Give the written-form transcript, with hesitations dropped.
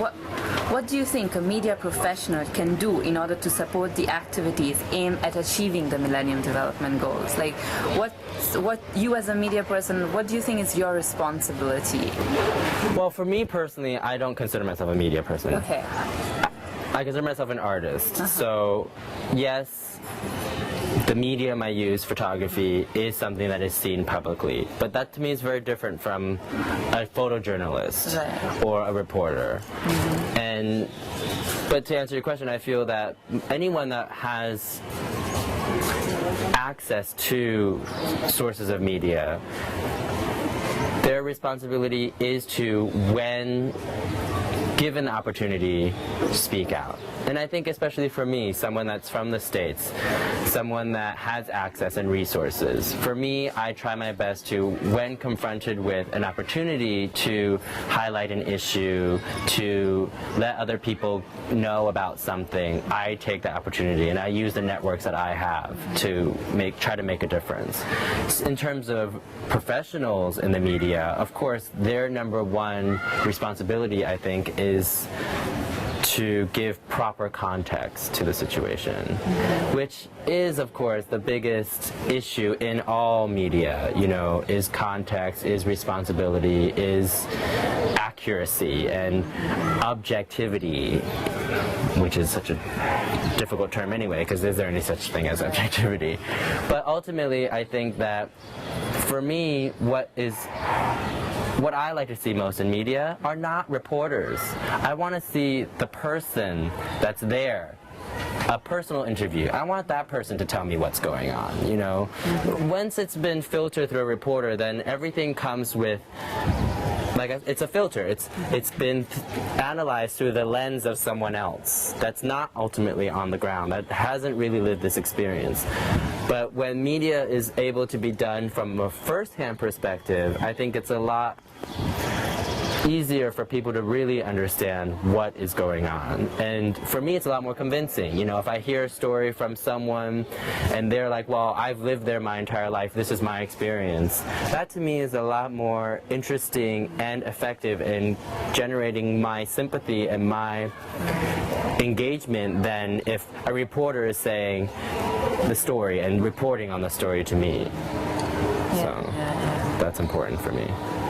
what do you think a media professional can do in order to support the activities aimed at achieving the Millennium Development Goals? Like, what you as a media person, what do you think is your responsibility? Well, for me personally, I don't consider myself a media person. Okay. I consider myself an artist. So, yes, the medium I use, photography, is something that is seen publicly. But that to me is very different from a photojournalist or a reporter. But to answer your question, I feel that anyone that has access to sources of media, their responsibility is to, when given the opportunity, speak out. And I think especially for me, someone that's from the States, someone that has access and resources, for me, I try my best to, when confronted with an opportunity to highlight an issue, to let other people know about something, I take the opportunity and I use the networks that I have to try to make a difference. In terms of professionals in the media, of course, their number one responsibility, I think, is to give proper context to the situation, which is, of course, the biggest issue in all media, you know, is context, is responsibility, is accuracy and objectivity, which is such a difficult term anyway, because is there any such thing as objectivity? But ultimately, I think that for me, what I like to see most in media are not reporters. I want to see the person that's there, a personal interview. I want that person to tell me what's going on, you know. Once it's been filtered through a reporter, then everything comes with, like, it's a filter. It's been analyzed through the lens of someone else that's not ultimately on the ground, that hasn't really lived this experience. But when media is able to be done from a first-hand perspective, I think it's a lot easier for people to really understand what is going on. And for me, it's a lot more convincing. You know, if I hear a story from someone and they're like, well, I've lived there my entire life, this is my experience, that to me is a lot more interesting and effective in generating my sympathy and my engagement than if a reporter is saying the story and reporting on the story to me. So that's important for me.